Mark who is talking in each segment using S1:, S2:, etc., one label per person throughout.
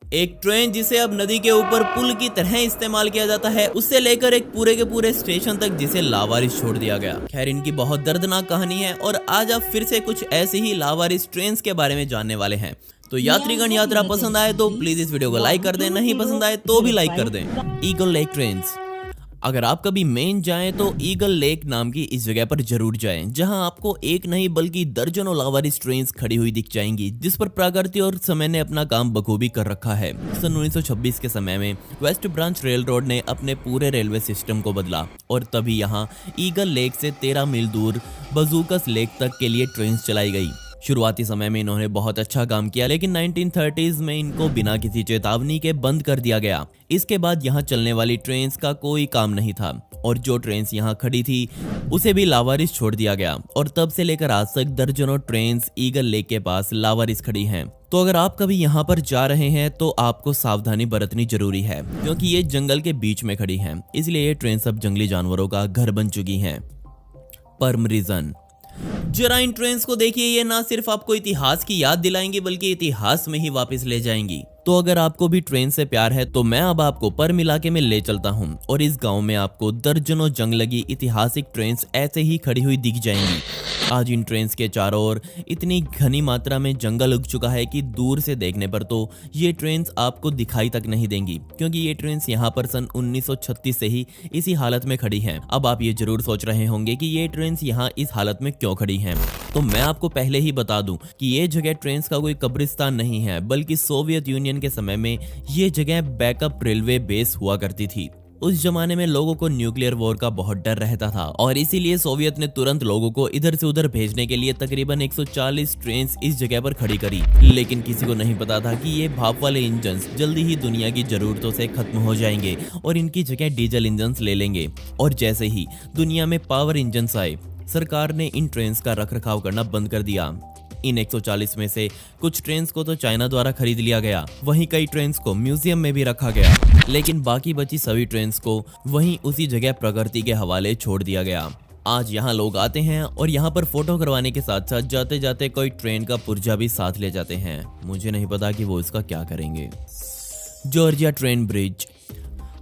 S1: एक ट्रेन जिसे अब नदी के ऊपर पुल की तरह इस्तेमाल किया जाता है, उससे लेकर एक पूरे के पूरे स्टेशन तक जिसे लावारिस छोड़ दिया गया। खैर, इनकी बहुत दर्दनाक कहानी है और आज आप फिर से कुछ ऐसी ही लावारिस ट्रेन्स के बारे में जानने वाले हैं। तो यात्रीगण, यात्रा पसंद आए तो प्लीज इस वीडियो को लाइक कर दें, नहीं पसंद आए तो भी लाइक कर दें। Eagle lake trains. अगर आप कभी मेन जाएं तो ईगल लेक नाम की इस जगह पर जरूर जाएं, जहां आपको एक नहीं बल्कि दर्जनों लावारिस ट्रेन्स खड़ी हुई दिख जाएंगी, जिस पर प्रकृति और समय ने अपना काम बखूबी कर रखा है। सन 1926 के समय में वेस्ट ब्रांच रेल रोड ने अपने पूरे रेलवे सिस्टम को बदला और तभी यहां ईगल लेक से 13 मील दूर बजूकस लेक तक के लिए ट्रेन चलाई गई। शुरुआती समय में इन्होंने बहुत अच्छा काम किया, लेकिन 1930s में इनको बिना किसी चेतावनी के बंद कर दिया गया। इसके बाद यहाँ चलने वाली ट्रेन्स का कोई काम नहीं था और जो ट्रेन्स यहाँ खड़ी थी उसे भी लावारिस छोड़ दिया गया और तब से लेकर आज तक दर्जनों ट्रेन्स ईगल लेक के पास लावारिस खड़ी हैं। तो अगर आप कभी यहाँ पर जा रहे हैं तो आपको सावधानी बरतनी जरूरी है, क्योंकि ये जंगल के बीच में खड़ी हैं, इसलिए ये ट्रेन सब जंगली जानवरों का घर बन चुकी हैं। परम रीजन। जरा इन ट्रेन्स को देखिए, ये ना सिर्फ आपको इतिहास की याद दिलाएंगी बल्कि इतिहास में ही वापस ले जाएंगी। तो अगर आपको भी ट्रेन से प्यार है तो मैं अब आपको परम इलाके में ले चलता हूं और इस गांव में आपको दर्जनों जंग लगी ऐतिहासिक ट्रेन्स ऐसे ही खड़ी हुई दिख जाएंगी। आज इन ट्रेन्स के चारों ओर इतनी घनी मात्रा में जंगल उग चुका है कि दूर से देखने पर तो ये ट्रेन्स आपको दिखाई तक नहीं देंगी, क्योंकि ये ट्रेन्स यहाँ पर सन 1936 से ही इसी हालत में खड़ी हैं। अब आप ये जरूर सोच रहे होंगे कि ये ट्रेन्स यहाँ इस हालत में क्यों खड़ी हैं। तो मैं आपको पहले ही बता दूं कि ये जगह ट्रेन्स का कोई कब्रिस्तान नहीं है, बल्कि सोवियत यूनियन के समय में ये जगह बैकअप रेलवे बेस हुआ करती थी। उस जमाने में लोगों को न्यूक्लियर वॉर का बहुत डर रहता था और इसीलिए सोवियत ने तुरंत लोगों को इधर से उधर भेजने के लिए तकरीबन 140 ट्रेन्स इस जगह पर खड़ी करी। लेकिन किसी को नहीं पता था कि ये भाप वाले इंजन जल्दी ही दुनिया की जरूरतों से खत्म हो जाएंगे और इनकी जगह डीजल इंजन ले लेंगे। और जैसे ही दुनिया में पावर इंजन आए, सरकार ने इन ट्रेन्स का रखरखाव करना बंद कर दिया। इन 140 में से कुछ ट्रेन्स को तो चाइना द्वारा खरीद लिया गया, वहीं कई ट्रेन्स को म्यूजियम में भी रखा गया, लेकिन बाकी बची सभी ट्रेन्स को वहीं उसी जगह प्रकृति के हवाले छोड़ दिया गया। आज यहाँ लोग आते हैं और यहाँ पर फोटो करवाने के साथ साथ जाते जाते कोई ट्रेन का पुर्जा भी साथ ले जाते हैं। मुझे नहीं पता कि वो इसका क्या करेंगे। Georgia train bridge.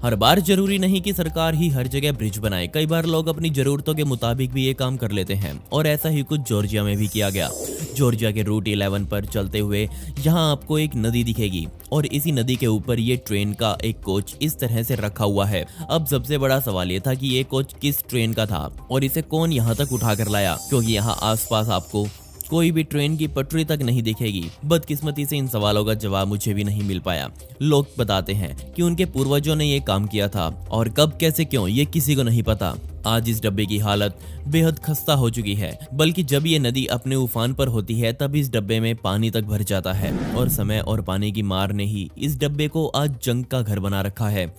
S1: हर बार जरूरी नहीं कि सरकार ही हर जगह ब्रिज बनाए, कई बार लोग अपनी जरूरतों के मुताबिक भी ये काम कर लेते हैं और ऐसा ही कुछ जॉर्जिया में भी किया गया। जॉर्जिया के रूट 11 पर चलते हुए यहाँ आपको एक नदी दिखेगी और इसी नदी के ऊपर ये ट्रेन का एक कोच इस तरह से रखा हुआ है। अब सबसे बड़ा सवाल ये था कि ये कोच किस ट्रेन का था और इसे कौन यहाँ तक उठा कर लाया, क्योंकि यहाँ आसपास आपको कोई भी ट्रेन की पटरी तक नहीं दिखेगी। बदकिस्मती से इन सवालों का जवाब मुझे भी नहीं मिल पाया। लोग बताते हैं कि उनके पूर्वजों ने ये काम किया था और कब कैसे क्यों ये किसी को नहीं पता। आज इस डब्बे की हालत बेहद खस्ता हो चुकी है, बल्कि जब ये नदी अपने उफान पर होती है तब इस डब्बे में पानी तक भर जाता है और समय और पानी की मार ने ही इस डब्बे को आज जंग का घर बना रखा है।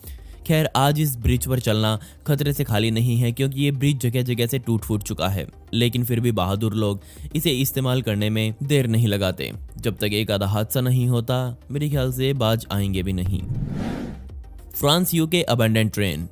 S1: खैर, आज इस ब्रिज पर चलना खतरे से खाली नहीं है, क्योंकि ये ब्रिज जगह जगह से टूट फूट चुका है, लेकिन फिर भी बहादुर लोग इसे इस्तेमाल करने में देर नहीं लगाते। जब तक एक आधा हादसा नहीं होता, मेरे ख्याल से बाज आएंगे भी नहीं। France UK abandon train.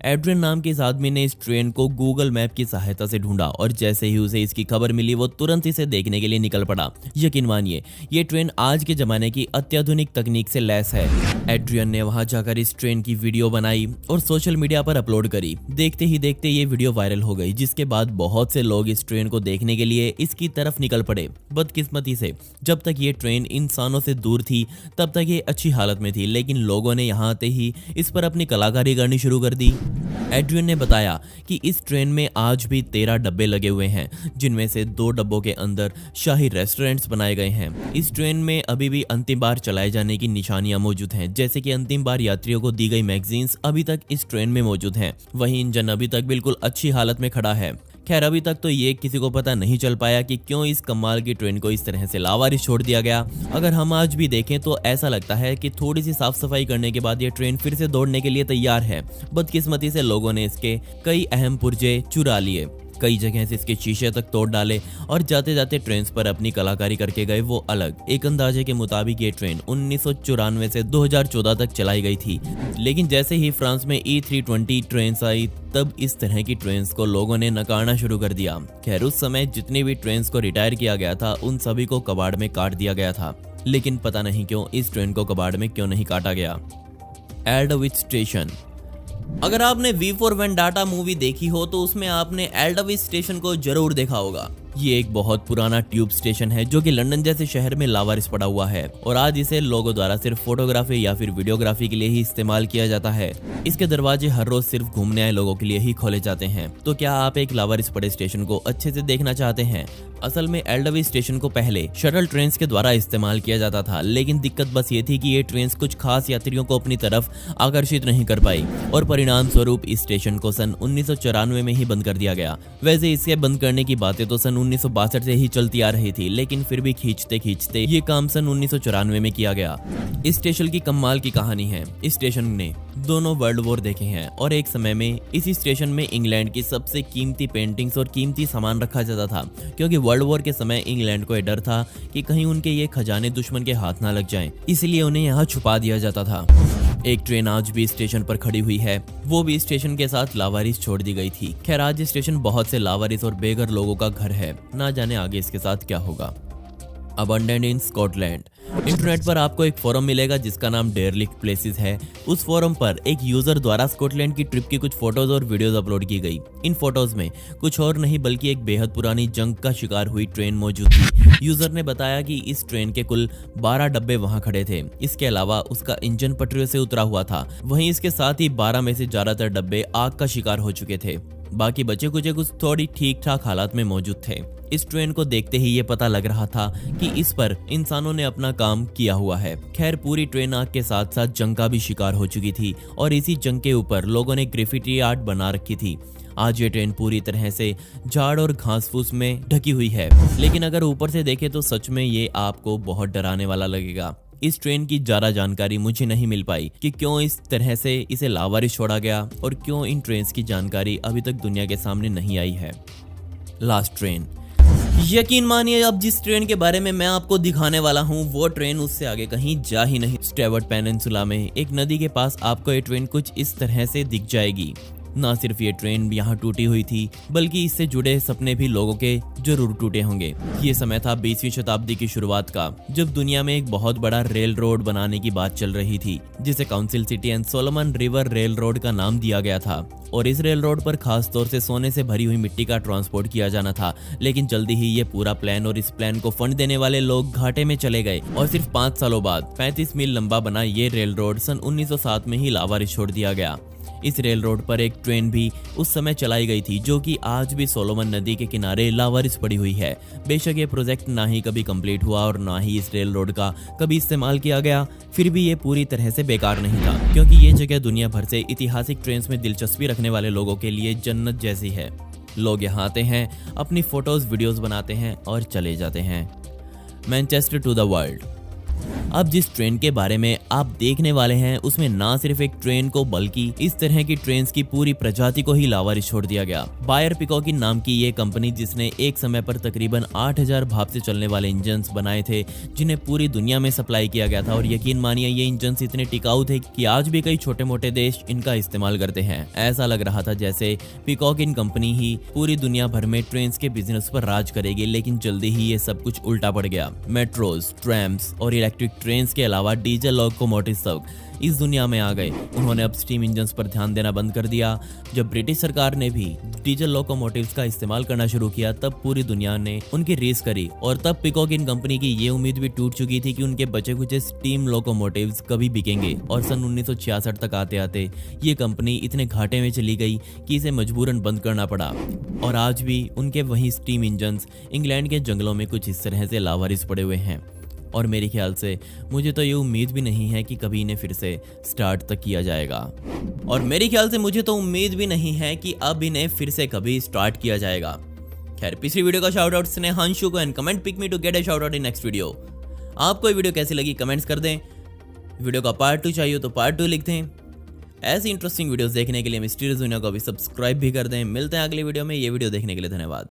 S1: Adrian नाम के इस आदमी ने इस ट्रेन को गूगल मैप की सहायता से ढूंढा और जैसे ही उसे इसकी खबर मिली वो तुरंत इसे देखने के लिए निकल पड़ा। यकीन मानिए, ये ट्रेन आज के जमाने की अत्याधुनिक तकनीक से लैस है। एड्रियन ने वहां जाकर इस ट्रेन की वीडियो बनाई और सोशल मीडिया पर अपलोड करी। देखते ही देखते ये वीडियो वायरल हो गई, जिसके बाद बहुत से लोग इस ट्रेन को देखने के लिए इसकी तरफ निकल पड़े। बदकिस्मती से जब तक ये ट्रेन इंसानों से दूर थी तब तक ये अच्छी हालत में थी, लेकिन लोगों ने यहाँ आते ही इस पर अपनी कलाकारी करनी शुरू कर दी। एड्रियन ने बताया कि इस ट्रेन में आज भी 13 डब्बे लगे हुए हैं, जिनमें से 2 डब्बों के अंदर शाही रेस्टोरेंट्स बनाए गए हैं। इस ट्रेन में अभी भी अंतिम बार चलाए जाने की निशानियां मौजूद हैं, जैसे कि अंतिम बार यात्रियों को दी गई मैगजीन्स अभी तक इस ट्रेन में मौजूद हैं। वहीं इंजन अभी तक बिल्कुल अच्छी हालत में खड़ा है। खैर, अभी तक तो ये किसी को पता नहीं चल पाया कि क्यों इस कमाल की ट्रेन को इस तरह से लावारिस छोड़ दिया गया। अगर हम आज भी देखें तो ऐसा लगता है कि थोड़ी सी साफ सफाई करने के बाद ये ट्रेन फिर से दौड़ने के लिए तैयार है। बदकिस्मती से लोगों ने इसके कई अहम पुर्जे चुरा लिए, कई जगह से इसके शीशे तक तोड़ डाले और जाते जाते ट्रेन पर अपनी कलाकारी करके गए वो अलग। एक अंदाजे के मुताबिक ये ट्रेन 1994 से 2014 तक चलाई गई थी, लेकिन जैसे ही फ्रांस में E320 ट्रेन आई तब इस तरह की ट्रेन्स को लोगों ने नकारना शुरू कर दिया। खैर, उस समय जितनी भी ट्रेन्स को रिटायर किया गया था उन सभी को कबाड़ में काट दिया गया था। लेकिन पता नहीं क्यों इस ट्रेन को कबाड़ में क्यों नहीं काटा गया। Aldwych station. अगर आपने वी फॉर वेंडाटा मूवी देखी हो तो उसमें आपने एल्डविच स्टेशन को जरूर देखा होगा। ये एक बहुत पुराना ट्यूब स्टेशन है जो कि लंदन जैसे शहर में लावारिस पड़ा हुआ है और आज इसे लोगों द्वारा सिर्फ फोटोग्राफी या फिर वीडियोग्राफी के लिए ही इस्तेमाल किया जाता है। इसके दरवाजे हर रोज सिर्फ घूमने आए लोगों के लिए ही खोले जाते हैं। तो क्या आप एक लावारिस पड़े स्टेशन को अच्छे से देखना चाहते हैं? असल में एल्डविच स्टेशन को पहले शटल ट्रेन के द्वारा इस्तेमाल किया जाता था, लेकिन दिक्कत बस ये थी कि ये ट्रेन कुछ खास यात्रियों को अपनी तरफ आकर्षित नहीं कर पाई और परिणाम स्वरूप इस स्टेशन को सन 1994 में ही बंद कर दिया गया। वैसे इसके बंद करने की बातें तो सन 1962 से ही चलती आ रही थी, लेकिन फिर भी खींचते खींचते ये काम सन 1994 में किया गया। इस स्टेशन की कमाल की कहानी है। इस स्टेशन ने दोनों वर्ल्ड वॉर देखे हैं और एक समय में इसी स्टेशन में इंग्लैंड की सबसे कीमती पेंटिंग्स और कीमती सामान रखा जाता था, क्योंकि वर्ल्ड वॉर के समय इंग्लैंड को डर था कि कहीं उनके ये खजाने दुश्मन के हाथ ना लग जाएं, इसलिए उन्हें यहाँ छुपा दिया जाता था। एक ट्रेन आज भी स्टेशन पर खड़ी हुई है, वो भी स्टेशन के साथ लावारिस छोड़ दी गई थी। खैर आज स्टेशन बहुत से लावारिस और बेघर लोगों का घर है, ना जाने आगे इसके साथ क्या होगा। अबंडेंट इन स्कॉटलैंड। इंटरनेट पर आपको एक फोरम मिलेगा जिसका नाम डेरलिक्ट प्लेसेस है। उस फोरम पर एक यूजर द्वारा स्कॉटलैंड की ट्रिप की कुछ फोटोज और वीडियोस अपलोड की गई। इन फोटोज में कुछ और नहीं बल्कि एक बेहद पुरानी जंग का शिकार हुई ट्रेन मौजूद थी। यूजर ने बताया कि इस ट्रेन के कुल 12 डब्बे वहां खड़े थे। इसके अलावा उसका इंजन पटरियों से उतरा हुआ था। वहीं इसके साथ ही 12 में से ज्यादातर डब्बे आग का शिकार हो चुके थे, बाकी बचे कुछ थोड़ी ठीक ठाक हालात में मौजूद थे। इस ट्रेन को देखते ही ये पता लग रहा था कि इस पर इंसानों ने अपना काम किया हुआ है। खैर पूरी ट्रेन आग के साथ साथ जंग का भी शिकार हो चुकी थी और इसी जंग के ऊपर लोगों ने ग्रेफिटी आर्ट बना रखी थी। आज ये ट्रेन पूरी तरह से झाड़ और घास फूस में ढकी हुई है, लेकिन अगर ऊपर से देखें तो सच में ये आपको बहुत डराने वाला लगेगा। इस ट्रेन की ज्यादा जानकारी मुझे नहीं मिल पाई कि क्यों इस तरह से इसे लावारिस छोड़ा गया और क्यों इन ट्रेन की जानकारी अभी तक दुनिया के सामने नहीं आई है। Last train. यकीन मानिए अब जिस ट्रेन के बारे में मैं आपको दिखाने वाला हूँ वो ट्रेन उससे आगे कहीं जा ही नहीं। स्टेवर्ट पेनिनसुला में एक नदी के पास आपको ये ट्रेन कुछ इस तरह से दिख जाएगी। ना सिर्फ ये ट्रेन यहाँ टूटी हुई थी बल्कि इससे जुड़े सपने भी लोगों के जरूर टूटे होंगे। ये समय था 20वीं शताब्दी की शुरुआत का, जब दुनिया में एक बहुत बड़ा रेल रोड बनाने की बात चल रही थी जिसे council city and Solomon river rail road का नाम दिया गया था। और इस रेल रोड पर खास तौर से सोने से भरी हुई मिट्टी का ट्रांसपोर्ट किया जाना था, लेकिन जल्दी ही ये पूरा प्लान और इस प्लान को फंड देने वाले लोग घाटे में चले गए और सिर्फ 5 सालों बाद 35 मील लंबा बना ये रेल रोड सन 1907 में ही लावारिस छोड़ दिया गया। इस रेल रोड पर एक ट्रेन भी उस समय चलाई गई थी जो कि आज भी सोलोमन नदी के किनारे लावारिस पड़ी हुई है। बेशक ये प्रोजेक्ट ना ही कभी कंप्लीट हुआ और ना ही इस रेल रोड का कभी इस्तेमाल किया गया, फिर भी ये पूरी तरह से बेकार नहीं था, क्योंकि ये जगह दुनिया भर से ऐतिहासिक ट्रेन में दिलचस्पी रखने वाले लोगों के लिए जन्नत जैसी है। लोग यहाँ आते हैं, अपनी फोटोज वीडियोज बनाते हैं और चले जाते हैं। Manchester to the world. अब जिस ट्रेन के बारे में आप देखने वाले हैं उसमें ना सिर्फ एक ट्रेन को बल्कि इस तरह की ट्रेन की पूरी प्रजाति को ही लावारिस छोड़ दिया गया। बायर पिकॉकिन नाम की ये कंपनी जिसने एक समय पर तकरीबन 8000 भाप से चलने वाले इंजन्स बनाए थे जिन्हें पूरी दुनिया में सप्लाई किया गया था, और यकीन मानिए ये इंजन्स इतने टिकाऊ थे कि आज भी कई छोटे मोटे देश इनका इस्तेमाल करते हैं। ऐसा लग रहा था जैसे पिकॉकिन कंपनी ही पूरी दुनिया भर में ट्रेन के बिजनेस पर राज करेगी, लेकिन जल्दी ही ये सब कुछ उल्टा पड़ गया। मेट्रोज, ट्रैम्स और इलेक्ट्रिक ट्रेन्स के अलावा डीजल लोकोमोटिव सब इस दुनिया में आ गए। उन्होंने अब स्टीम इंजन्स पर ध्यान देना बंद कर दिया। जब ब्रिटिश सरकार ने भी डीजल लोकोमोटिव्स का इस्तेमाल करना शुरू किया तब पूरी दुनिया ने उनकी रेस करी, और तब पिकॉकिन कंपनी की ये उम्मीद भी टूट चुकी थी कि उनके बचे कुछ स्टीम लोकोमोटिव्स कभी बिकेंगे। और सन 1966 तक आते आते ये कंपनी इतने घाटे में चली गई कि इसे मजबूरन बंद करना पड़ा, और आज भी उनके वही स्टीम इंजन्स इंग्लैंड के जंगलों में कुछ इस तरह से लावारिस पड़े हुए हैं। और मेरे ख्याल से मुझे तो ये उम्मीद भी नहीं है कि कभी इन्हें फिर से स्टार्ट तक किया जाएगा, और मेरे ख्याल से मुझे तो उम्मीद भी नहीं है कि अब इन्हें फिर से कभी स्टार्ट किया जाएगा। खैर पिछली वीडियो का शाउट आउट स्नेहांशु को and comment pick me to get a shout out in next video. आपको ये वीडियो कैसी लगी कमेंट्स कर दें। वीडियो का पार्ट 2 चाहिए तो पार्ट 2 लिख दें। ऐसी इंटरेस्टिंग वीडियोस देखने के लिए मिस्टीरियस दुनिया को भी सब्सक्राइब भी कर दें। मिलते हैं अगली वीडियो में। ये वीडियो देखने के लिए धन्यवाद।